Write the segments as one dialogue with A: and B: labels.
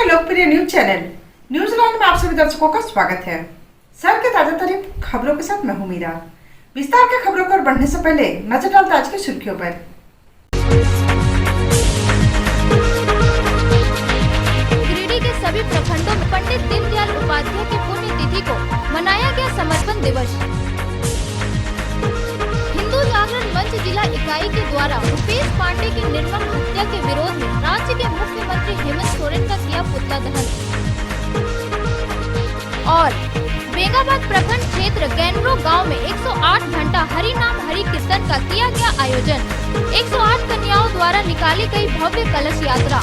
A: लोकप्रिय news channel New Zealand में आप सभी दर्शकों का स्वागत है। शहर के ताजा तरीन खबरों के साथ मैं हूं मीरा। विस्तार के खबरों पर बढ़ने से पहले नजर डालते आज की सुर्खियों पर।
B: गिरिडीह के सभी प्रखंडों में पंडित दीनदयाल उपाध्याय की पुण्यतिथि को मनाया गया समर्पण दिवस। हिंदू जागरण मंच जिला इकाई के द्वारा रुपेश पांडे की निर्मम हत्या के विरोध में राज्य के मुख्यमंत्री हेमंत सोरेन का किया पुतला दहन। और बेंगाबाद प्रखंड क्षेत्र गैनरो गांव में 108 घंटा हरि नाम हरि कीर्तन का किया गया आयोजन। 108 कन्याओं द्वारा निकाली गई भव्य कलश यात्रा।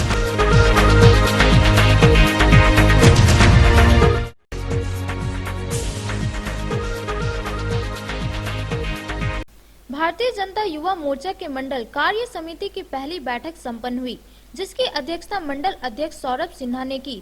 B: भारतीय जनता युवा मोर्चा के मंडल कार्य समिति की पहली बैठक संपन्न हुई, जिसकी अध्यक्षता मंडल अध्यक्ष सौरभ सिन्हा ने की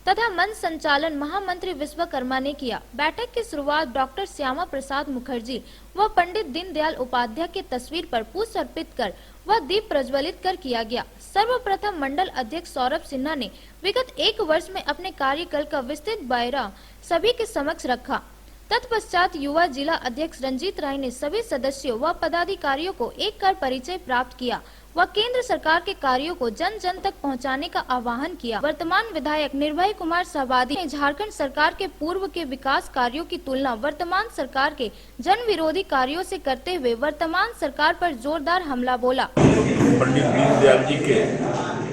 B: तथा मंच संचालन महामंत्री विश्वकर्मा ने किया। बैठक की शुरुआत डॉक्टर श्यामा प्रसाद मुखर्जी व पंडित दीनदयाल उपाध्याय की तस्वीर पर पुष्प अर्पित कर व दीप प्रज्वलित कर किया गया। सर्वप्रथम मंडल अध्यक्ष सौरभ सिन्हा ने विगत 1 वर्ष में अपने कार्यकाल का विस्तृत ब्यौरा सभी के समक्ष रखा। तत्पश्चात युवा जिला अध्यक्ष रंजीत राय ने सभी सदस्यों व पदाधिकारियों को एक कर परिचय प्राप्त किया व केंद्र सरकार के कार्यों को जन जन तक पहुंचाने का आह्वान किया। वर्तमान विधायक निर्भय कुमार सहबादी ने झारखंड सरकार के पूर्व के विकास कार्यों की तुलना वर्तमान सरकार के जन विरोधी कार्यों से करते हुए वर्तमान सरकार पर जोरदार हमला बोला।
C: पंडित दीनदयाल जी के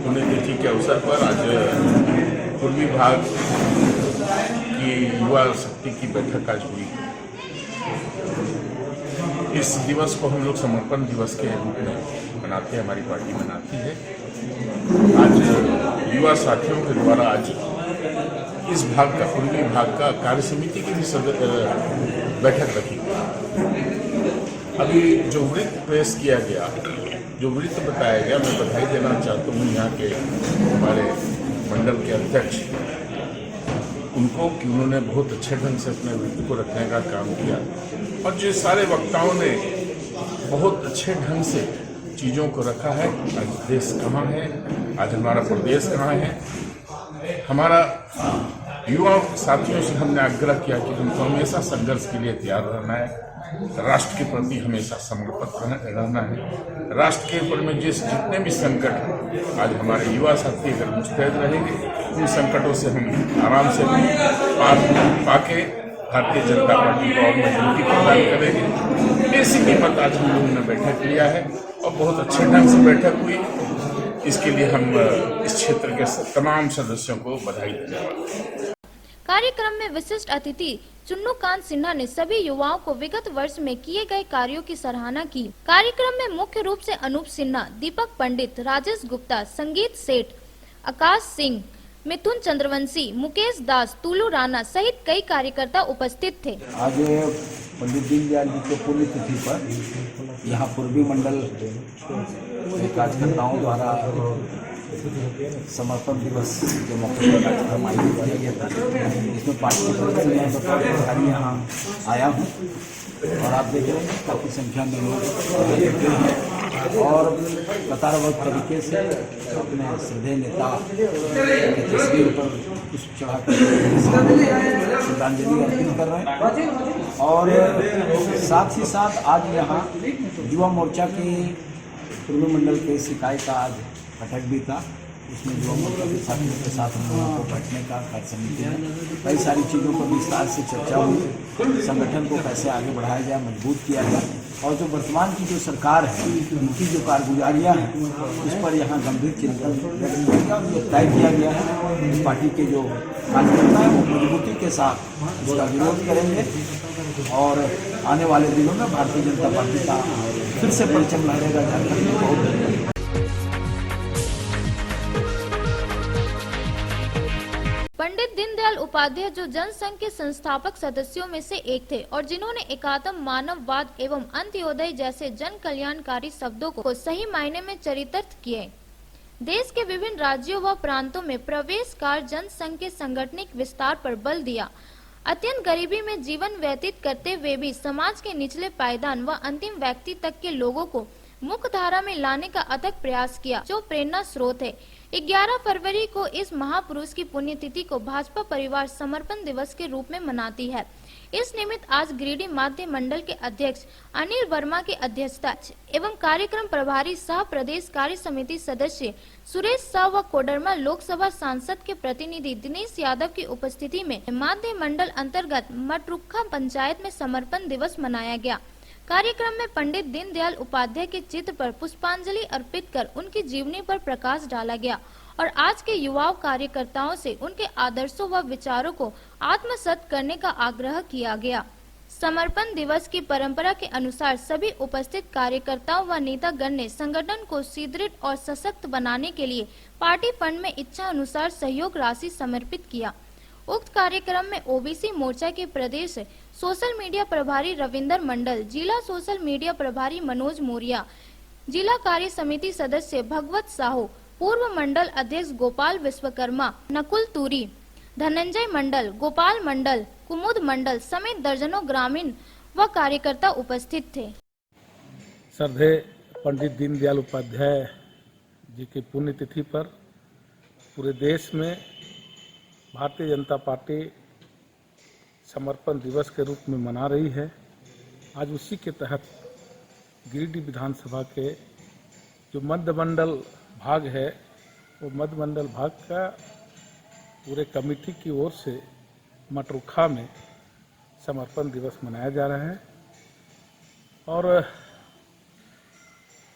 C: पुण्यतिथि के अवसर पर आज पूर्वी भाग की युवा शक्ति की बैठक आज हुई। इस दिवस को हम लोग समर्पण दिवस के रूप में मनाते हैं, हमारी पार्टी मनाती है। आज युवा साथियों के द्वारा आज इस भाग का पूर्वी भाग का कार्य समिति की भी बैठक रखी गई। अभी जो वृत्त पेश किया गया, जो वृत्त बताया गया, मैं बधाई देना चाहता हूँ यहाँ के हमारे मंडल के अध्यक्ष उनको कि उन्होंने बहुत अच्छे ढंग से अपने वृत्त को रखने का काम किया और जो सारे वक्ताओं ने बहुत अच्छे ढंग से चीज़ों को रखा है। आज देश कहाँ है, आज हमारा प्रदेश कहाँ है। हमारा युवा साथियों से हमने आग्रह किया कि हमको हमेशा संघर्ष के लिए तैयार रहना है, राष्ट्र के प्रति हमेशा समर्पित रहना है। राष्ट्र के ऊपर में जितने भी संकट आज हमारे युवा साथी अगर मुस्तैद रहेंगे, उन संकटों से हम आराम से पाके भारतीय जनता पार्टी को और मजबूती प्रदान करेंगे। ऐसी कीमत आज हम लोगों ने बैठक लिया है और बहुत अच्छे ढंग से बैठक हुई। इसके लिए हम इस क्षेत्र के तमाम सदस्यों को बधाई देने वाले हैं।
B: कार्यक्रम में विशिष्ट अतिथि चुन्नूकांत सिन्हा ने सभी युवाओं को विगत वर्ष में किए गए कार्यों की सराहना की। कार्यक्रम में मुख्य रूप से अनूप सिन्हा, दीपक पंडित, राजेश गुप्ता, संगीत सेठ, आकाश सिंह, मिथुन चंद्रवंशी, मुकेश दास, तुलू राणा सहित कई कार्यकर्ता उपस्थित थे।
D: आज पंडित दीनदयाल जी के पुण्यतिथि पर यहाँ पूर्वी मंडल कार्यकर्ताओं द्वारा समर्पण दिवस के मौके पर कार्यक्रम आयोजित किया गया था। इसमें पार्टी के यहाँ आया हूँ और आप देख रहे हैं काफ़ी संख्या में लोग हैं और कतारबद्ध तरीके से अपने श्रद्धेय नेता की तस्वीर पर पुष्प चढ़ाकर श्रद्धांजलि अर्पित कर रहे हैं। और साथ ही साथ आज यहाँ युवा मोर्चा की पूर्वी मंडल के इस इकाई का आज बैठक भी था। इसमें युवा मोर्चा के साथियों के साथ हम लोगों को बैठने का कार्य समिति में कई सारी चीज़ों पर विस्तार से चर्चा हुई। संगठन को कैसे आगे बढ़ाया जाए, मजबूत किया जाए और जो वर्तमान की जो सरकार है उनकी जो कारगुजारियाँ हैं उस पर यहाँ गंभीर चिंतन व्यक्त किया गया और ये तय किया गया है पार्टी के जो कार्यकर्ता हैं वो मजबूती के साथ इसका विरोध करेंगे और आने वाले दिनों में भारतीय जनता पार्टी का फिर से परचम लहरेगा झारखंड में। बहुत
B: पंडित दीनदयाल उपाध्याय जो जनसंघ के संस्थापक सदस्यों में से एक थे और जिन्होंने एकात्म मानववाद एवं अंत्योदय जैसे जन कल्याणकारी शब्दों को सही मायने में चरितार्थ किए। देश के विभिन्न राज्यों व प्रांतों में प्रवेश कार्य जनसंघ के सांगठनिक विस्तार पर बल दिया। अत्यंत गरीबी में जीवन व्यतीत करते हुए भी समाज के निचले पायदान व अंतिम व्यक्ति तक के लोगों को मुख्य धारा में लाने का अथक प्रयास किया, जो प्रेरणा स्रोत है। 11 फरवरी को इस महापुरुष की पुण्यतिथि को भाजपा परिवार समर्पण दिवस के रूप में मनाती है। इस निमित्त आज गिरिडीह माध्य मंडल के अध्यक्ष अनिल वर्मा की अध्यक्षता एवं कार्यक्रम प्रभारी सह प्रदेश कार्य समिति सदस्य सुरेश शाह व कोडरमा लोकसभा सांसद के प्रतिनिधि दिनेश यादव की उपस्थिति में माध्य मंडल अंतर्गत मटरुखा पंचायत में समर्पण दिवस मनाया गया। कार्यक्रम में पंडित दीनदयाल उपाध्याय के चित्र पर पुष्पांजलि अर्पित कर उनकी जीवनी पर प्रकाश डाला गया और आज के युवा कार्यकर्ताओं से उनके आदर्शों व विचारों को आत्मसात करने का आग्रह किया गया। समर्पण दिवस की परंपरा के अनुसार सभी उपस्थित कार्यकर्ताओं व नेतागण ने संगठन को सुदृढ़ और सशक्त बनाने के लिए पार्टी फंड में इच्छा अनुसार सहयोग राशि समर्पित किया। उक्त कार्यक्रम में ओबीसी मोर्चा के प्रदेश सोशल मीडिया प्रभारी रविंदर मंडल, जिला सोशल मीडिया प्रभारी मनोज मौर्य, जिला कार्य समिति सदस्य भगवत साहू, पूर्व मंडल अध्यक्ष गोपाल विश्वकर्मा, नकुल तूरी, धनंजय मंडल, गोपाल मंडल, कुमुद मंडल समेत दर्जनों ग्रामीण व कार्यकर्ता उपस्थित थे।
E: श्रद्धेय पंडित दीनदयाल उपाध्याय जी की पुण्यतिथि पर पूरे देश में भारतीय जनता पार्टी समर्पण दिवस के रूप में मना रही है। आज उसी के तहत गिरिडीह विधानसभा के जो मध्य मंडल भाग है, वो मध्य मंडल भाग का पूरे कमेटी की ओर से मटरुखा में समर्पण दिवस मनाया जा रहा है। और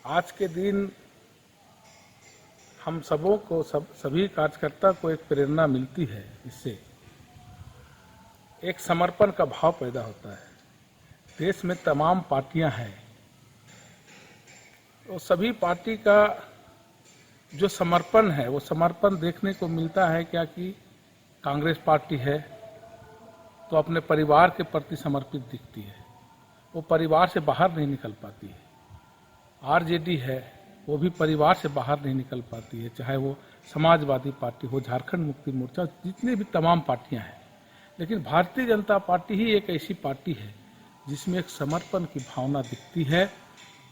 E: आज के दिन हम सबों को सभी कार्यकर्ता को एक प्रेरणा मिलती है। इससे एक समर्पण का भाव पैदा होता है। देश में तमाम पार्टियां हैं, तो सभी पार्टी का जो समर्पण है वो समर्पण देखने को मिलता है। क्या कि कांग्रेस पार्टी है तो अपने परिवार के प्रति समर्पित दिखती है, वो परिवार से बाहर नहीं निकल पाती है। आरजेडी है वो भी परिवार से बाहर नहीं निकल पाती है, चाहे वो समाजवादी पार्टी हो, झारखंड मुक्ति मोर्चा, जितने भी तमाम पार्टियां हैं। लेकिन भारतीय जनता पार्टी ही एक ऐसी पार्टी है जिसमें एक समर्पण की भावना दिखती है।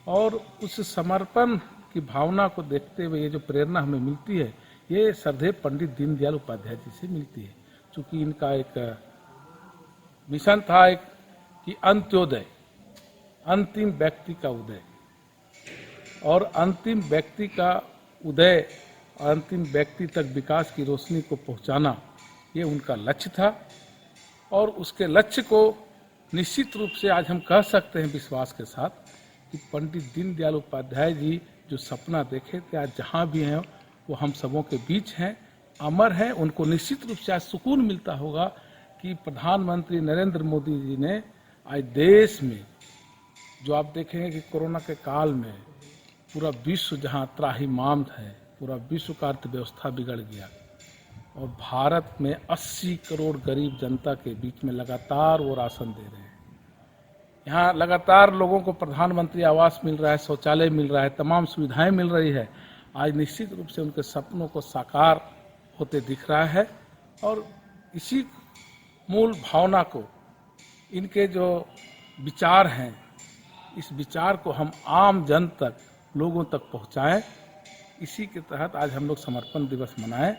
E: और उस समर्पण की भावना को देखते हुए ये जो प्रेरणा हमें मिलती है, ये श्रद्धेय पंडित दीनदयाल उपाध्याय जी से मिलती है। चूँकि इनका एक मिशन था एक कि अंत्योदय, अंतिम व्यक्ति का उदय, और अंतिम व्यक्ति का उदय और अंतिम व्यक्ति तक विकास की रोशनी को पहुंचाना, ये उनका लक्ष्य था। और उसके लक्ष्य को निश्चित रूप से आज हम कह सकते हैं विश्वास के साथ कि पंडित दीनदयाल उपाध्याय जी जो सपना देखे थे, आज जहाँ भी हैं वो हम सबों के बीच हैं, अमर हैं। उनको निश्चित रूप से आज सुकून मिलता होगा कि प्रधानमंत्री नरेंद्र मोदी जी ने आज देश में, जो आप देखेंगे कि कोरोना के काल में पूरा विश्व जहाँ त्राहिमाम है, पूरा विश्व का अर्थव्यवस्था बिगड़ गया, और भारत में 80 करोड़ गरीब जनता के बीच में लगातार वो राशन दे रहे हैं। यहाँ लगातार लोगों को प्रधानमंत्री आवास मिल रहा है, शौचालय मिल रहा है, तमाम सुविधाएं मिल रही है। आज निश्चित रूप से उनके सपनों को साकार होते दिख रहा है। और इसी मूल भावना को, इनके जो विचार हैं, इस विचार को हम आम जन तक, लोगों तक पहुंचाएं। इसी के तहत आज हम लोग समर्पण दिवस मनाएं।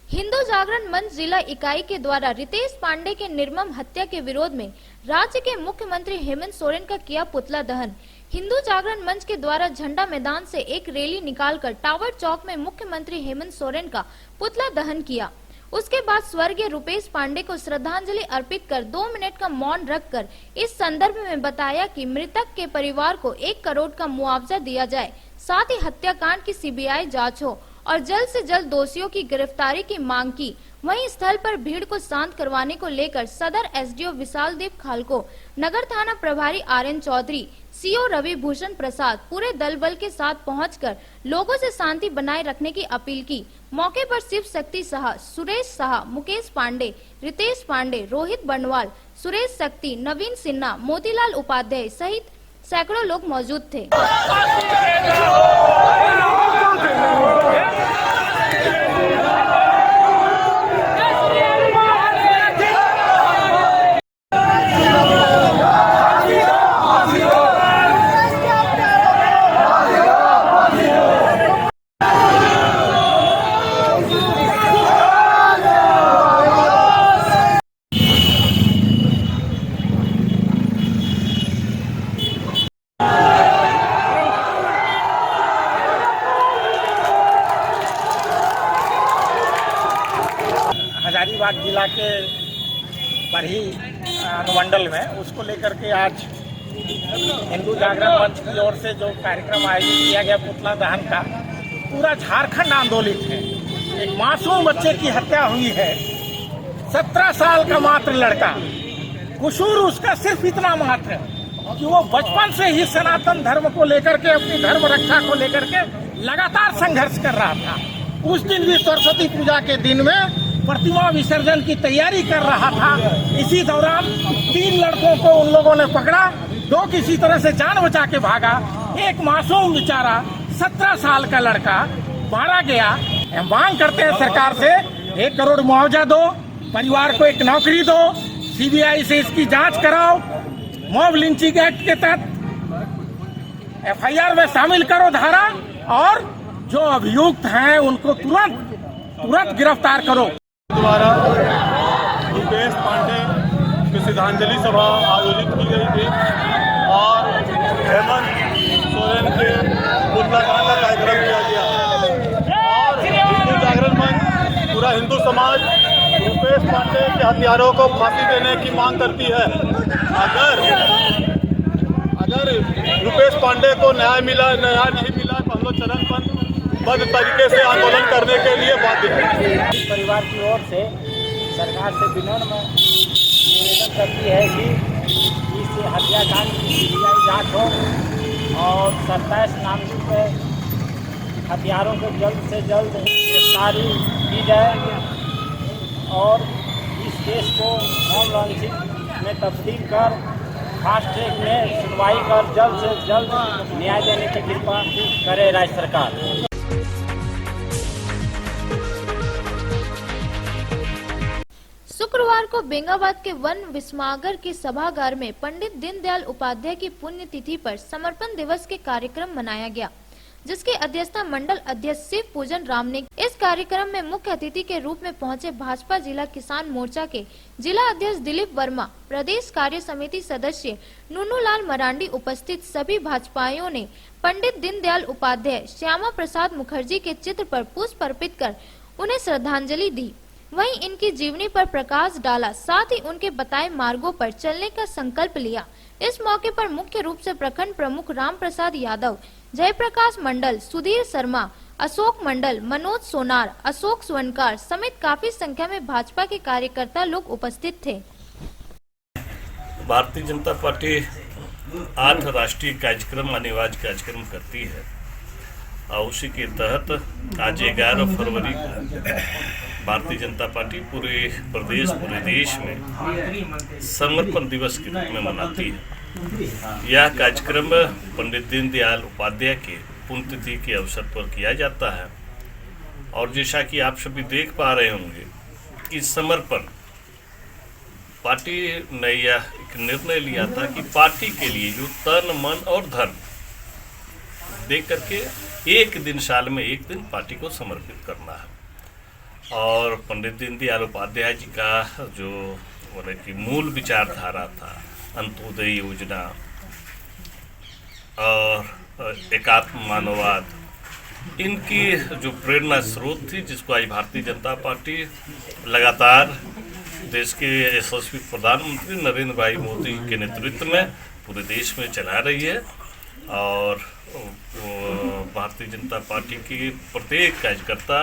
B: हिंदू जागरण मंच जिला इकाई के द्वारा रितेश पांडे के निर्मम हत्या के विरोध में राज्य के मुख्यमंत्री हेमंत सोरेन का किया पुतला दहन। हिंदू जागरण मंच के द्वारा झंडा मैदान से एक रैली निकालकर टावर चौक में मुख्यमंत्री हेमंत सोरेन का पुतला दहन किया। उसके बाद स्वर्गीय रुपेश पांडे को श्रद्धांजलि अर्पित कर 2 मिनट का मौन रखकर इस संदर्भ में बताया कि मृतक के परिवार को 1 करोड़ का मुआवजा दिया जाए, साथ ही हत्याकांड की सीबीआई जांच हो और जल्द से जल्द दोषियों की गिरफ्तारी की मांग की। वहीं स्थल पर भीड़ को शांत करवाने को लेकर सदर एसडीओ विशालदीप खालको, नगर थाना प्रभारी आरएन चौधरी, सीओ रवि भूषण प्रसाद पूरे दल बल के साथ पहुंचकर लोगों से शांति बनाए रखने की अपील की। मौके पर शिव शक्ति शाह, सुरेश शाह, मुकेश पांडे, रितेश पांडे, रोहित बंडवाल, सुरेश शक्ति, नवीन सिन्हा, मोतीलाल उपाध्याय सहित सैकड़ों लोग मौजूद थे।
F: हजारीबाग जिला के बरही अनुमंडल में, उसको लेकर के आज हिंदू जागरण मंच की ओर से जो कार्यक्रम आयोजित किया गया पुतला दहन का, पूरा झारखंड आंदोलित है। एक मासूम बच्चे की हत्या हुई है, 17 साल का मात्र लड़का। कसूर उसका सिर्फ इतना मात्र कि वो बचपन से ही सनातन धर्म को लेकर के, अपनी धर्म रक्षा को लेकर के लगातार संघर्ष कर रहा था। उस दिन भी सरस्वती पूजा के दिन में प्रतिमा विसर्जन की तैयारी कर रहा था। इसी दौरान 3 लड़कों को उन लोगों ने पकड़ा, 2 किसी तरह से जान बचा के भागा, एक मासूम बेचारा 17 साल का लड़का मारा गया। हम मांग करते हैं सरकार से 1 करोड़ मुआवजा दो, परिवार को एक नौकरी दो, सीबीआई से इसकी जांच कराओ, मॉब लिंचिंग एक्ट के तहत एफआईआर में शामिल करो धारा, और जो अभियुक्त हैं उनको तुरंत गिरफ्तार करो।
G: द्वारा रुपेश पांडे की श्रद्धांजलि सभा आयोजित की गई थी और हेमंत सोरेन के पुतला दहन का कार्यक्रम किया गया। और हिंदू जागरण मंच, पूरा हिंदू समाज रुपेश पांडे के हत्यारों को फांसी देने की मांग करती है। अगर रुपेश पांडे को न्याय नहीं मिला तो हम लोग चरणबद्ध तरीके से आंदोलन करने के लिए बाध्य हैं।
F: परिवार की ओर से सरकार से विनम्र निवेदन करती है कि इस हत्याकांड की सीबीआई जांच हो और 27 नामजद हथियारों को जल्द से जल्द गिरफ्तारी की जाए और इस केस को मॉब लॉन्चिंग में तब्दील कर फास्ट ट्रैक में सुनवाई कर जल्द से जल्द न्याय देने की कृपा करे राज्य सरकार।
B: शुक्रवार को बेंगाबाद के वन विस्मागर के सभागार में पंडित दीनदयाल उपाध्याय की पुण्यतिथि पर समर्पण दिवस के कार्यक्रम मनाया गया, जिसकी अध्यक्षता मंडल अध्यक्ष शिव पूजन राम ने। इस कार्यक्रम में मुख्य अतिथि के रूप में पहुंचे भाजपा जिला किसान मोर्चा के जिला अध्यक्ष दिलीप वर्मा, प्रदेश कार्य समिति सदस्य नुनूलाल मरांडी उपस्थित सभी भाजपाइयों ने पंडित दीनदयाल उपाध्याय, श्यामा प्रसाद मुखर्जी के चित्र पर पुष्प अर्पित कर उन्हें श्रद्धांजलि दी। वहीं इनकी जीवनी पर प्रकाश डाला, साथ ही उनके बताए मार्गों पर चलने का संकल्प लिया। इस मौके पर मुख्य रूप से प्रखंड प्रमुख राम प्रसाद यादव, जयप्रकाश मंडल, सुधीर शर्मा, अशोक मंडल, मनोज सोनार, अशोक स्वर्णकार समेत काफी संख्या में भाजपा के कार्यकर्ता लोग उपस्थित थे।
H: भारतीय जनता पार्टी 8 राष्ट्रीय कार्यक्रम अनिवार्य कार्यक्रम करती है और उसी के तहत आज 11 फरवरी को भारतीय जनता पार्टी पूरे प्रदेश, पूरे देश में समर्पण दिवस के रूप में मनाती है। यह कार्यक्रम पंडित दीनदयाल उपाध्याय के पुण्यतिथि के अवसर पर किया जाता है और जैसा कि आप सभी देख पा रहे होंगे, इस समर्पण पार्टी ने यह एक निर्णय लिया था कि पार्टी के लिए जो तन, मन और धन दे करके एक दिन, साल में एक दिन पार्टी को समर्पित करना है। और पंडित दीनदयाल उपाध्याय जी का जो बोले कि मूल विचारधारा था, अंत्योदय योजना और एकात्म मानववाद, इनकी जो प्रेरणा स्रोत थी, जिसको आज भारतीय जनता पार्टी लगातार देश के यशस्वी प्रधानमंत्री नरेंद्र भाई मोदी के नेतृत्व में पूरे देश में चला रही है। और भारतीय जनता पार्टी की प्रत्येक कार्यकर्ता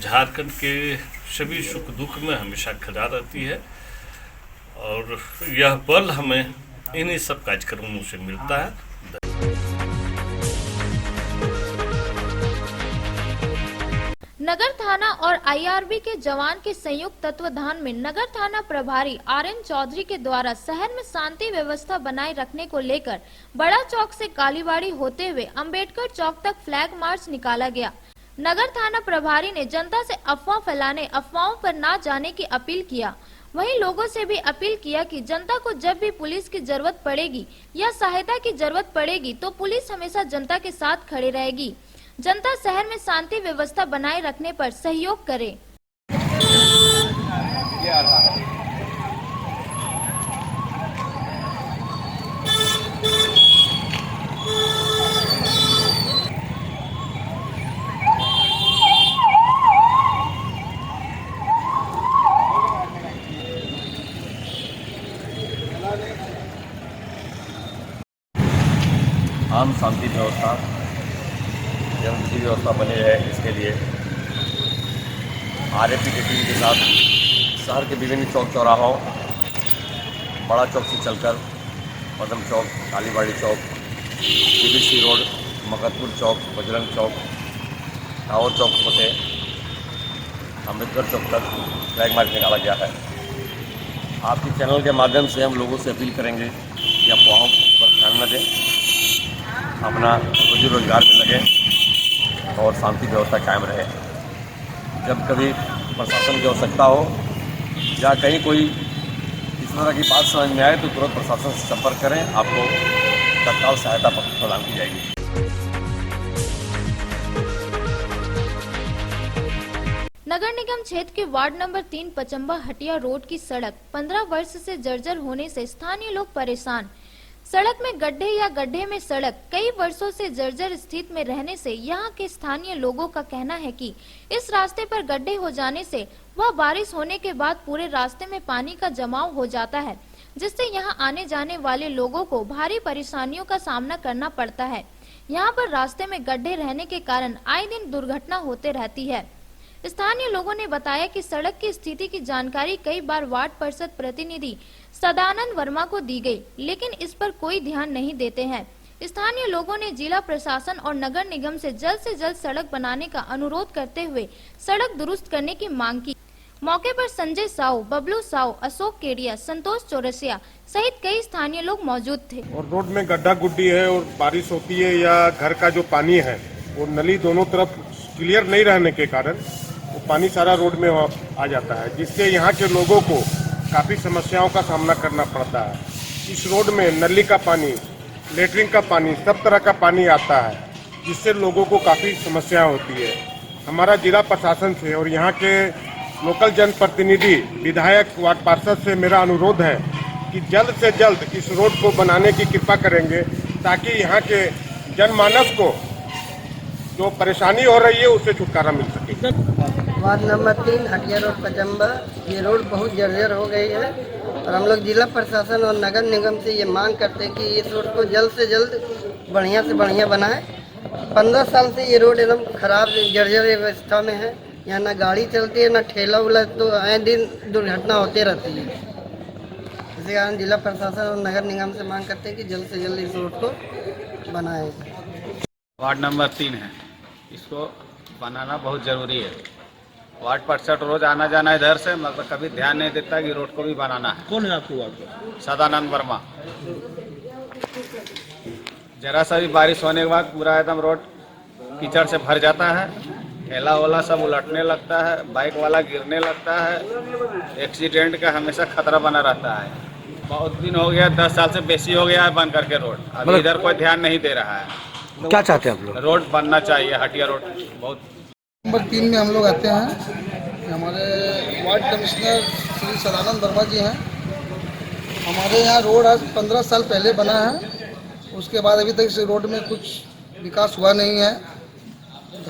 H: झारखंड के सभी सुख दुख में हमेशा खड़ा रहती है और यह बल हमें इन्हीं सब कार्यक्रमों से मिलता है।
B: नगर थाना और आईआरबी के जवान के संयुक्त तत्वाधान में नगर थाना प्रभारी आरएन चौधरी के द्वारा शहर में शांति व्यवस्था बनाए रखने को लेकर बड़ा चौक से कालीबाड़ी होते हुए अंबेडकर चौक तक फ्लैग मार्च निकाला गया। नगर थाना प्रभारी ने जनता से अफवाह फैलाने, अफवाहों पर ना जाने की अपील किया। वहीं लोगों से भी अपील किया कि जनता को जब भी पुलिस की जरूरत पड़ेगी या सहायता की जरूरत पड़ेगी तो पुलिस हमेशा जनता के साथ खड़ी रहेगी। जनता शहर में शांति व्यवस्था बनाए रखने पर सहयोग करे।
I: शांति व्यवस्था एवं विधि व्यवस्था बनी रहे, इसके लिए आरएपी की टीम के साथ शहर के विभिन्न चौक चौराहों, बड़ा चौक से चलकर पदम चौक, कालीबाड़ी चौक, बीबीसी रोड, मकतपुर चौक, बजरंग चौक, टावर चौक होते अम्बेडकर चौक तक फ्लैग मार्च निकाला गया है। आपके चैनल के माध्यम से हम लोगों से अपील करेंगे कि अफवाहों पर ध्यान न दें, अपना रोजी रोजगार में लगे और शांति व्यवस्था कायम रहे। जब कभी प्रशासन की आवश्यकता हो या कहीं कोई इस तरह की बात समझ में आए तो तुरंत प्रशासन से संपर्क करें, आपको तत्काल सहायता प्रदान की जाएगी।
B: नगर निगम क्षेत्र के ward number 3 Pachamba Hatia road की सड़क 15 वर्ष से जर्जर होने से स्थानीय लोग परेशान। सड़क में गड्ढे या गड्ढे में सड़क कई वर्षों से जर्जर स्थिति में रहने से यहाँ के स्थानीय लोगों का कहना है कि इस रास्ते पर गड्ढे हो जाने से वह बारिश होने के बाद पूरे रास्ते में पानी का जमाव हो जाता है, जिससे यहाँ आने जाने वाले लोगों को भारी परेशानियों का सामना करना पड़ता है। यहाँ पर रास्ते में गड्ढे रहने के कारण आए दिन दुर्घटना होते रहती है। स्थानीय लोगों ने बताया कि सड़क की स्थिति की जानकारी कई बार वार्ड परिषद प्रतिनिधि सदानंद वर्मा को दी गई, लेकिन इस पर कोई ध्यान नहीं देते हैं। स्थानीय लोगों ने जिला प्रशासन और नगर निगम से जल्द सड़क बनाने का अनुरोध करते हुए सड़क दुरुस्त करने की मांग की। मौके पर संजय साहू, बबलू साहू, अशोक केडिया, संतोष चौरसिया सहित कई स्थानीय लोग मौजूद थे।
G: और रोड में गड्ढा गुड्डी है और बारिश होती है या घर का जो पानी है वो नली दोनों तरफ क्लियर नहीं रहने के कारण वो पानी सारा रोड में आ जाता है, जिससे यहाँ के लोगों को काफ़ी समस्याओं का सामना करना पड़ता है। इस रोड में नली का पानी, लेटरिन का पानी, सब तरह का पानी आता है, जिससे लोगों को काफ़ी समस्या होती है। हमारा जिला प्रशासन से और यहाँ के लोकल जनप्रतिनिधि, विधायक, वार्ड पार्षद से मेरा अनुरोध है कि जल्द से जल्द इस रोड को बनाने की कृपा करेंगे, ताकि यहाँ के जनमानस को जो परेशानी हो रही है उससे छुटकारा मिल सके।
J: Ward number 3 Hatia road Pachamba, ये रोड बहुत जर्जर हो गई है और हम लोग जिला प्रशासन और नगर निगम से ये मांग करते हैं कि इस रोड को जल्द से जल्द बढ़िया से बढ़िया बनाए। 15 साल से ये रोड एकदम खराब जर्जर अवस्था में है। यहाँ ना गाड़ी चलती है, ना ठेला उला, तो आए दिन दुर्घटना होती रहती है। इसी कारण जिला प्रशासन और नगर निगम से मांग करते हैं कि जल्द से जल्द इस रोड को बनाए।
K: वार्ड नंबर 3 है, इसको बनाना बहुत ज़रूरी है। वार्ड परिषद रोज आना जाना इधर से, मतलब कभी ध्यान नहीं देता कि रोड को भी बनाना है। कौन है आपको वार्ड पर? सदानंद वर्मा। जरा सा भी बारिश होने के बाद पूरा एकदम रोड कीचड़ से भर जाता है, ठेला वाला सब उलटने लगता है, बाइक वाला गिरने लगता है, एक्सीडेंट का हमेशा खतरा बना रहता है। बहुत दिन हो गया, 10 साल से बेसी हो गया है बंद करके रोड। अभी इधर कोई ध्यान नहीं दे रहा है।
L: क्या चाहते हैं आप लोग?
K: रोड बनना चाहिए, हटिया रोड बहुत।
J: नंबर 3 में हम लोग आते हैं। हमारे वार्ड कमिश्नर श्री सदानंद वर्मा जी हैं। हमारे यहाँ रोड आज 15 साल पहले बना है, उसके बाद अभी तक इस रोड में कुछ विकास हुआ नहीं है।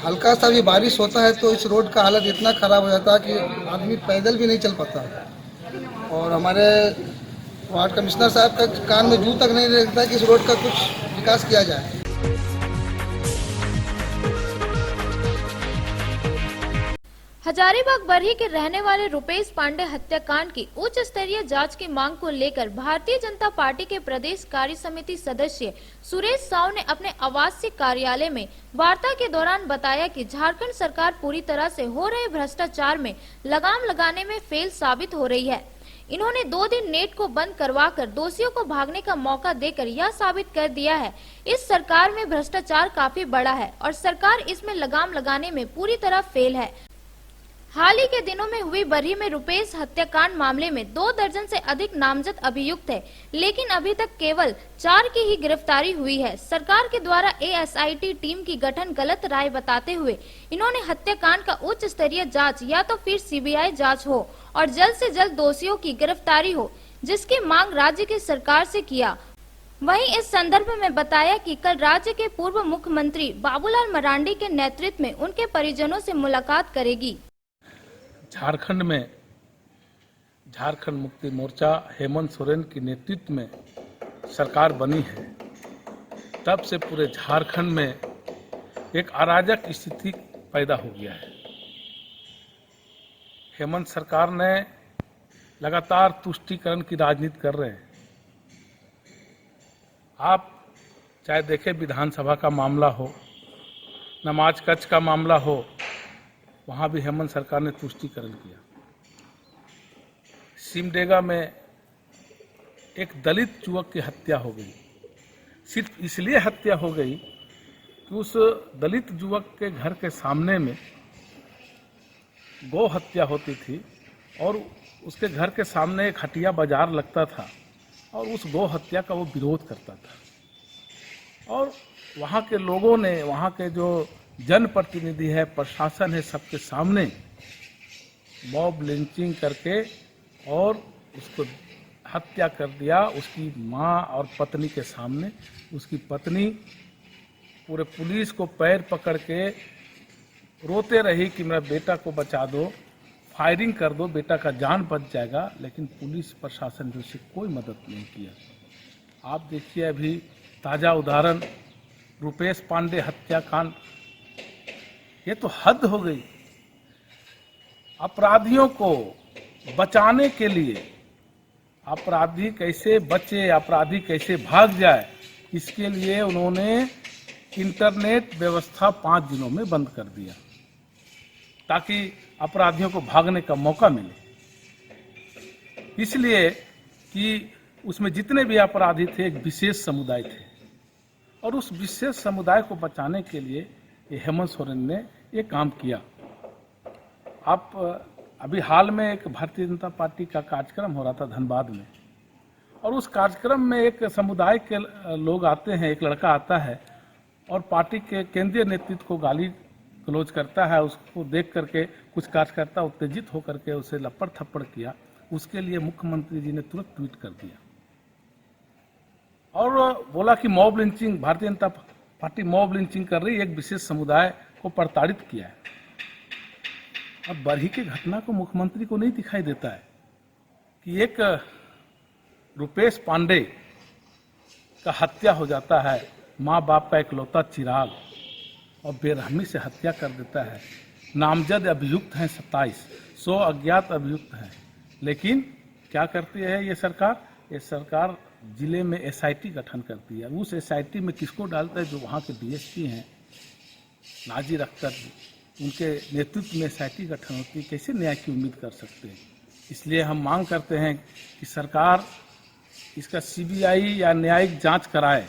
J: हल्का सा भी बारिश होता है तो इस रोड का हालत इतना ख़राब हो जाता है कि आदमी पैदल भी नहीं चल पाता। और हमारे वार्ड कमिश्नर साहब का कान में जू तक नहीं लगता कि इस रोड का कुछ विकास किया जाए।
B: हजारीबाग बरही के रहने वाले रुपेश पांडे हत्याकांड की उच्च स्तरीय जांच की मांग को लेकर भारतीय जनता पार्टी के प्रदेश कार्य समिति सदस्य सुरेश साव ने अपने आवासीय कार्यालय में वार्ता के दौरान बताया कि झारखंड सरकार पूरी तरह से हो रहे भ्रष्टाचार में लगाम लगाने में फेल साबित हो रही है। इन्होंने 2 दिन नेट को बंद करवाकर दोषियों को भागने का मौका देकर यह साबित कर दिया है इस सरकार में भ्रष्टाचार काफी बड़ा है और सरकार इसमें लगाम लगाने में पूरी तरह फेल है। हाल ही के दिनों में हुई बरही में रुपेश हत्याकांड मामले में 2 दर्जन से अधिक नामजद अभियुक्त है, लेकिन अभी तक केवल 4 की ही गिरफ्तारी हुई है। सरकार के द्वारा एएसआईटी टीम की गठन गलत राय बताते हुए इन्होंने हत्याकांड का उच्च स्तरीय जांच या तो फिर सीबीआई जांच हो और जल्द से जल्द दोषियों की गिरफ्तारी हो, जिसकी मांग राज्य की सरकार से किया। वहीं इस संदर्भ में बताया कि कल राज्य के पूर्व मुख्यमंत्री बाबूलाल मरांडी के नेतृत्व में उनके परिजनों से मुलाकात करेगी।
E: झारखंड में झारखंड मुक्ति मोर्चा हेमंत सोरेन के नेतृत्व में सरकार बनी है तब से पूरे झारखंड में एक अराजक स्थिति पैदा हो गया है। हेमंत सरकार ने लगातार तुष्टीकरण की राजनीति कर रहे हैं। आप चाहे देखें विधानसभा का मामला हो, नमाज कच का मामला हो, वहाँ भी हेमंत सरकार ने तुष्टीकरण किया। सिमडेगा में एक दलित युवक की हत्या हो गई। सिर्फ इसलिए हत्या हो गई कि उस दलित युवक के घर के सामने में गौ हत्या होती थी और उसके घर के सामने एक हटिया बाजार लगता था और उस गौ हत्या का वो विरोध करता था। और वहाँ के लोगों ने, वहाँ के जो जनप्रतिनिधि है, प्रशासन है, सबके सामने मॉब लिंचिंग करके और उसको हत्या कर दिया। उसकी माँ और पत्नी के सामने उसकी पत्नी पूरे पुलिस को पैर पकड़ के रोते रही कि मेरा बेटा को बचा दो, फायरिंग कर दो, बेटा का जान बच जाएगा। लेकिन पुलिस प्रशासन ने उसे कोई मदद नहीं किया। आप देखिए अभी ताज़ा उदाहरण रुपेश पांडे हत्याकांड, ये तो हद हो गई। अपराधियों को बचाने के लिए, अपराधी कैसे बचे, अपराधी कैसे भाग जाए, इसके लिए उन्होंने इंटरनेट व्यवस्था 5 दिनों में बंद कर दिया ताकि अपराधियों को भागने का मौका मिले। इसलिए कि उसमें जितने भी अपराधी थे एक विशेष समुदाय थे और उस विशेष समुदाय को बचाने के लिए ये हेमंत सोरेन ने ये काम किया। आप अभी हाल में एक भारतीय जनता पार्टी का कार्यक्रम हो रहा था धनबाद में और उस कार्यक्रम में एक समुदाय के लोग आते हैं, एक लड़का आता है और पार्टी के केंद्रीय नेतृत्व को गाली गलौज करता है। उसको देख करके कुछ कार्यकर्ता उत्तेजित होकर के उसे लपड़ थप्पड़ किया। उसके लिए मुख्यमंत्री जी ने तुरंत ट्वीट कर दिया और बोला कि mob lynching, Bharatiya Janata party mob lynching कर रही है, एक विशेष समुदाय को प्रताड़ित किया है। अब बरही की घटना को मुख्यमंत्री को नहीं दिखाई देता है कि एक रुपेश पांडे का हत्या हो जाता है, माँ बाप का इकलौता चिराग, और बेरहमी से हत्या कर देता है। नामजद अभियुक्त हैं 27, 100 अज्ञात अभियुक्त हैं। लेकिन क्या करती है ये सरकार? ये सरकार जिले में एसआईटी गठन करती है। उस एसआईटी में किसको डालता है? जो वहाँ के डीएसपी हैं नाजिर अख्तर, उनके नेतृत्व में एसआईटी गठन होती है। कैसे न्याय की उम्मीद कर सकते हैं? इसलिए हम मांग करते हैं कि सरकार इसका सीबीआई या न्यायिक जांच कराए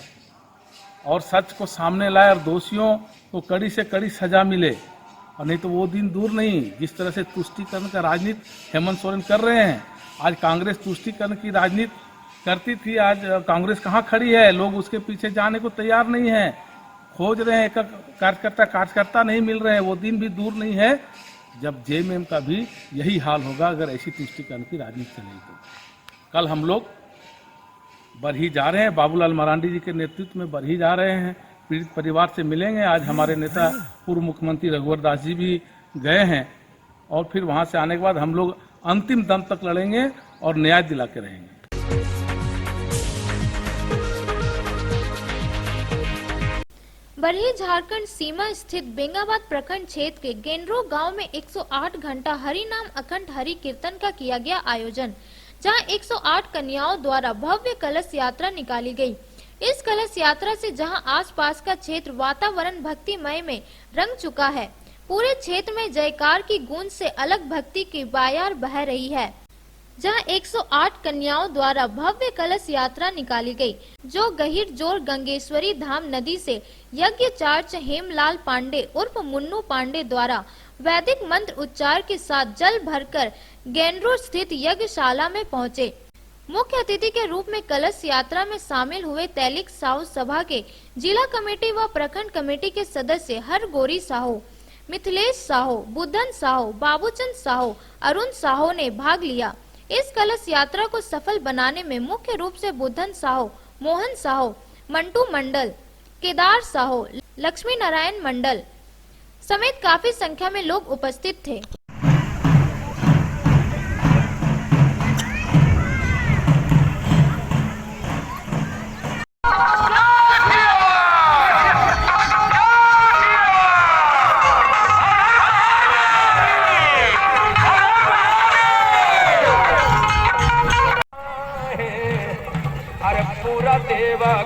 E: और सच को सामने लाए और दोषियों को कड़ी से कड़ी सजा मिले। और नहीं तो वो दिन दूर नहीं, जिस तरह से तुष्टीकरण का राजनीति हेमंत सोरेन कर रहे हैं। आज कांग्रेस तुष्टीकरण की राजनीति करती थी, आज कांग्रेस कहाँ खड़ी है? लोग उसके पीछे जाने को तैयार नहीं है, खोज रहे हैं, एक कार्यकर्ता नहीं मिल रहे हैं। वो दिन भी दूर नहीं है जब जेएमएम का भी यही हाल होगा अगर ऐसी तुष्टीकरण की राजनीति चलेगी तो। कल हम लोग बरही जा रहे हैं, बाबूलाल मरांडी जी के नेतृत्व में बरही जा रहे हैं, पीड़ित परिवार से मिलेंगे। आज हमारे नेता पूर्व मुख्यमंत्री रघुवर दास जी भी गए हैं और फिर वहां से आने के बाद हम लोग अंतिम दम तक लड़ेंगे और न्याय दिला के रहेंगे।
B: बरही झारखंड सीमा स्थित बेंगाबाद प्रखंड क्षेत्र के गेंडरो गांव में 108 घंटा हरि नाम अखंड हरि कीर्तन का किया गया आयोजन, जहां 108 कन्याओं द्वारा भव्य कलश यात्रा निकाली गई। इस कलश यात्रा से जहां आसपास का क्षेत्र वातावरण भक्तिमय में रंग चुका है, पूरे क्षेत्र में जयकार की गूंज से अलग भक्ति की बयार बह रही है। जहां 108 कन्याओं द्वारा भव्य कलश यात्रा निकाली गई, जो गहिर जोर गंगेश्वरी धाम नदी से यज्ञाचार्य हेमलाल पांडे उर्फ मुन्नू पांडे द्वारा वैदिक मंत्र उच्चार के साथ जल भरकर गेंडरो स्थित यज्ञशाला में पहुंचे। मुख्य अतिथि के रूप में कलश यात्रा में शामिल हुए तैलिक साहू सभा के जिला कमेटी व प्रखंड कमेटी के सदस्य हरगोरी साहू, मिथिलेश साहू, बुद्धन साहू, बाबूचंद साहू, अरुण साहू ने भाग लिया। इस कलश यात्रा को सफल बनाने में मुख्य रूप से बुद्धन साहू, मोहन साहू, मंटू मंडल, केदार साहू, लक्ष्मी नारायण मंडल समेत काफी संख्या में लोग उपस्थित थे।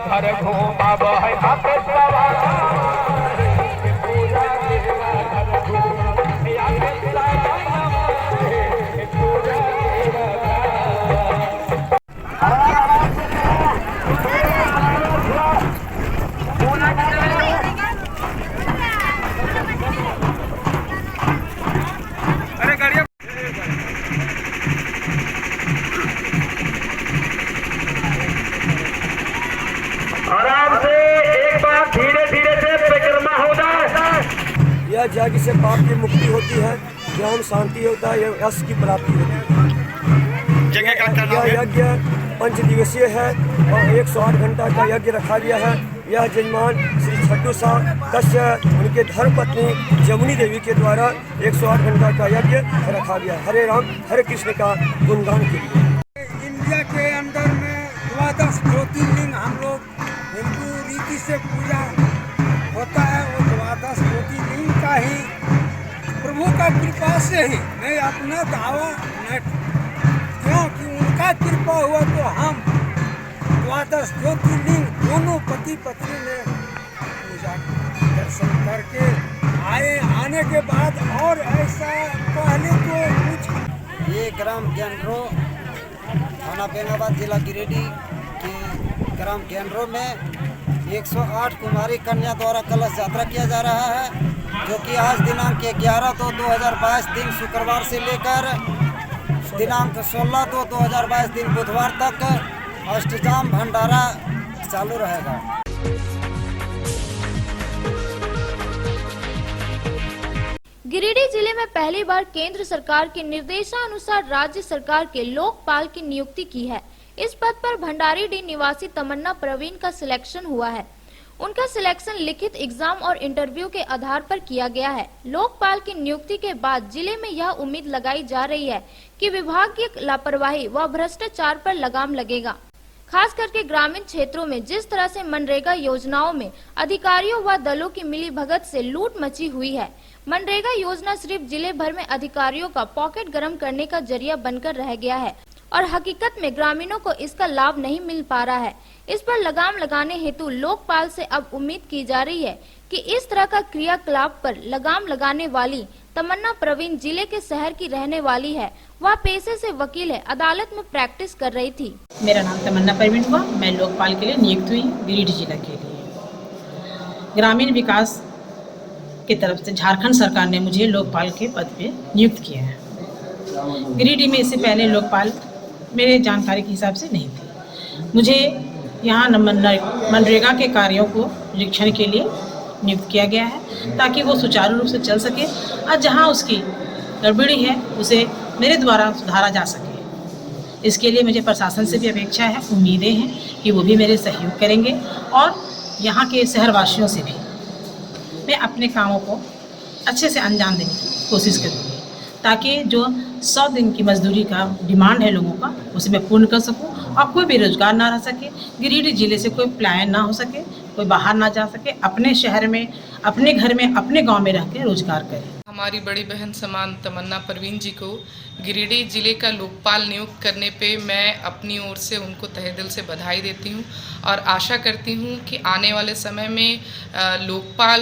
L: घर घूमा है हाथ सवार पूजा देवा घर घूम या पूजा आराम से एक बार धीरे धीरे से परिक्रमा हो जाए।
M: यह यज्ञ से पाप की मुक्ति होती है, ज्ञान शांति होता है, यश की प्राप्ति होती है। यह यज्ञ 5 दिवसीय है और 108 घंटा का यज्ञ रखा गया है। यह यजमान श्री छट्टू शाह कश्यप उनके धर्मपत्नी जमुनी देवी के द्वारा 108 घंटा का यज्ञ रखा गया। हरे राम हरे कृष्ण का गुणगान के लिए।
N: इंडिया के अंदर में 12 ज्योतिर्लिंग हम लोग हिंदू रीति से पूजा होता है। वो 12 ज्योतिर्लिंग का ही प्रभु का कृपा से ही मैं अपना दावा न क्योंकि उनका कृपा हुआ तो हम 12 ज्योतिर्लिंग दोनों पति पत्नी ने पूजा दर्शन करके आने के बाद और ऐसा पहले तो कुछ
J: ये ग्राम केंद्रों थाना बेंगाबाद जिला गिरिडीह के ग्राम केंद्रों में 108 कुमारी कन्या द्वारा कलश यात्रा किया जा रहा है, जो कि आज दिनांक 11/2/2022 दिन शुक्रवार से लेकर दिनांक 16/2/2022 दिन बुधवार तक अष्टजाम भंडारा चालू रहेगा।
B: गिरिडीह जिले में पहली बार केंद्र सरकार के निर्देशानुसार राज्य सरकार के लोकपाल की नियुक्ति की है। इस पद पर भंडारीडीह निवासी तमन्ना प्रवीण का सिलेक्शन हुआ है। उनका सिलेक्शन लिखित एग्जाम और इंटरव्यू के आधार पर किया गया है। लोकपाल की नियुक्ति के बाद जिले में यह उम्मीद लगाई जा रही है कि विभाग की लापरवाही व भ्रष्टाचार पर लगाम लगेगा। खास करके ग्रामीण क्षेत्रों में जिस तरह से मनरेगा योजनाओं में अधिकारियों व दलों की मिलीभगत से लूट मची हुई है, मनरेगा योजना सिर्फ जिले भर में अधिकारियों का पॉकेट गर्म करने का जरिया बनकर रह गया है और हकीकत में ग्रामीणों को इसका लाभ नहीं मिल पा रहा है। इस पर लगाम लगाने हेतु लोकपाल से अब उम्मीद की जा रही है कि इस तरह का क्रियाकलाप पर लगाम लगाने वाली तमन्ना प्रवीण जिले के शहर की रहने वाली है। वह पेशे से वकील है, अदालत में प्रैक्टिस कर रही थी।
O: मेरा नाम तमन्ना प्रवीण हुआ। मैं लोकपाल के लिए नियुक्त हुई गिरिडीह जिला के लिए। ग्रामीण विकास की तरफ से झारखंड सरकार ने मुझे लोकपाल के पद पे नियुक्त किया है। गिरिडीह में इससे पहले लोकपाल मेरे जानकारी के हिसाब से नहीं थी। मुझे यहाँ मनरेगा के कार्यों को निरीक्षण के लिए नियुक्त किया गया है ताकि वो सुचारू रूप से चल सके और जहाँ उसकी गड़बड़ी है उसे मेरे द्वारा सुधारा जा सके। इसके लिए मुझे प्रशासन से भी अपेक्षा है, उम्मीदें हैं कि वो भी मेरे सहयोग करेंगे और यहाँ के शहरवासियों से भी मैं अपने कामों को अच्छे से अंजाम देने की कोशिश करूँगी ताकि जो 100 दिन की मजदूरी का डिमांड है लोगों का उसे मैं पूर्ण कर सकूं और कोई बेरोजगार ना रह सके। गिरिडीह जिले से कोई पलायन ना हो सके, कोई बाहर ना जा सके, अपने शहर में, अपने घर में, अपने गांव में रह के रोजगार करे।
P: हमारी बड़ी बहन समान तमन्ना प्रवीण जी को गिरिडीह जिले का लोकपाल नियुक्त करने पे मैं अपनी ओर से उनको तहे दिल से बधाई देती हूँ और आशा करती हूँ कि आने वाले समय में लोकपाल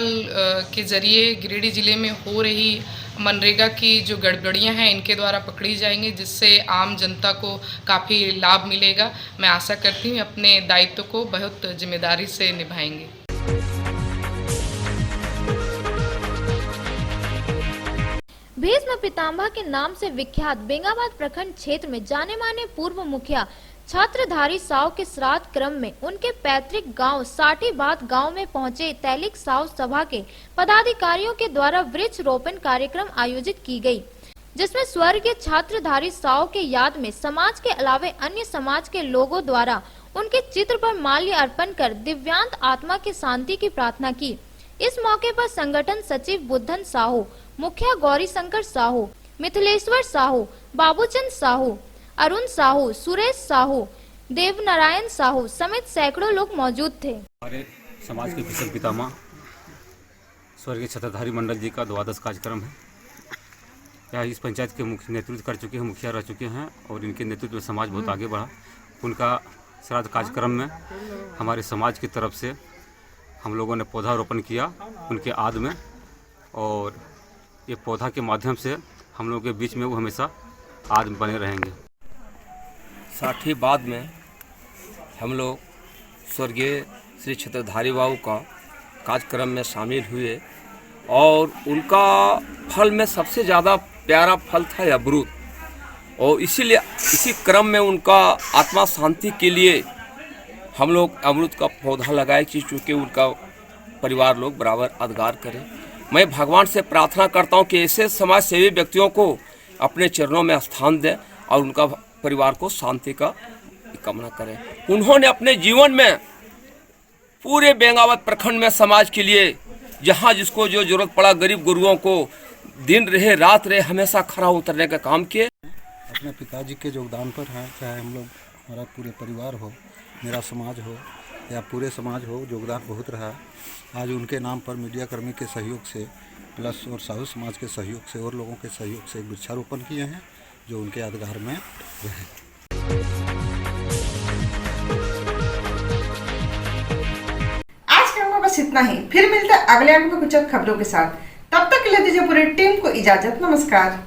P: के ज़रिए गिरिडीह जिले में हो रही मनरेगा की जो गड़बड़ियाँ हैं इनके द्वारा पकड़ी जाएंगी, जिससे आम जनता को काफ़ी लाभ मिलेगा। मैं आशा करती हूँ अपने दायित्व को बहुत जिम्मेदारी से निभाएंगे।
B: भीष्म पितामह के नाम से विख्यात बेंगाबाद प्रखंड क्षेत्र में जाने माने पूर्व मुखिया छत्रधारी साव के श्राद्ध क्रम में उनके पैतृक गांव साटीबाद गांव में पहुंचे तैलिक साव सभा के पदाधिकारियों के द्वारा वृक्ष रोपण कार्यक्रम आयोजित की गई, जिसमें स्वर्गीय छत्रधारी साव के याद में समाज के अलावे अन्य समाज के लोगों द्वारा उनके चित्र पर माल्य अर्पण कर दिव्यांत आत्मा की शांति की प्रार्थना की। इस मौके पर संगठन सचिव बुद्धन साहू, मुखिया गौरी शंकर साहू, मिथिलेश्वर साहू, बाबूचंद साहू, अरुण साहू, सुरेश साहू, देवनारायण साहू समेत सैकड़ों लोग मौजूद थे।
Q: हमारे समाज के भीष्म पितामह स्वर्गीय छत्रधारी मंडल जी का 12वां कार्यक्रम है। यह इस पंचायत के मुख्य नेतृत्व कर चुके हैं, मुखिया रह चुके हैं और इनके नेतृत्व में समाज बहुत आगे बढ़ा। उनका श्राद्ध कार्यक्रम में हमारे समाज की तरफ से हम लोगों ने पौधारोपण किया उनके आद में, और ये पौधा के माध्यम से हम लोगों के बीच में वो हमेशा आद में बने रहेंगे।
R: साठी बाद में हम लोग स्वर्गीय श्री छत्रधारी बाबू का कार्यक्रम में शामिल हुए, और उनका फल में सबसे ज़्यादा प्यारा फल था अमरूद, और इसीलिए इसी क्रम में उनका आत्मा शांति के लिए हम लोग अमरूद का पौधा लगाए कि चूँकि उनका परिवार लोग बराबर अधिकार करें। मैं भगवान से प्रार्थना करता हूं कि ऐसे समाज सेवी व्यक्तियों को अपने चरणों में स्थान दें और उनका परिवार को शांति का कामना करें। उन्होंने अपने जीवन में पूरे बेंगावत प्रखंड में समाज के लिए जहां जिसको जो जरूरत पड़ा, गरीब गुरुओं को दिन रहे रात रहे हमेशा खड़ा उतरने का काम किए।
S: अपने पिताजी के योगदान पर हैं, चाहे हम लोग हमारा पूरे परिवार हो, मेरा समाज हो या पूरे समाज हो, योगदान बहुत रहा। आज उनके नाम पर मीडिया कर्मी के सहयोग से प्लस और साहू समाज के सहयोग से और लोगों के सहयोग से वृक्षारोपण किए हैं जो उनके यादगार में रहे।
A: आज के अंक बस इतना ही, फिर मिलते हैं अगले अंक में कुछ खबरों के साथ। तब तक के लिए दीजिए पूरी टीम को इजाजत। नमस्कार।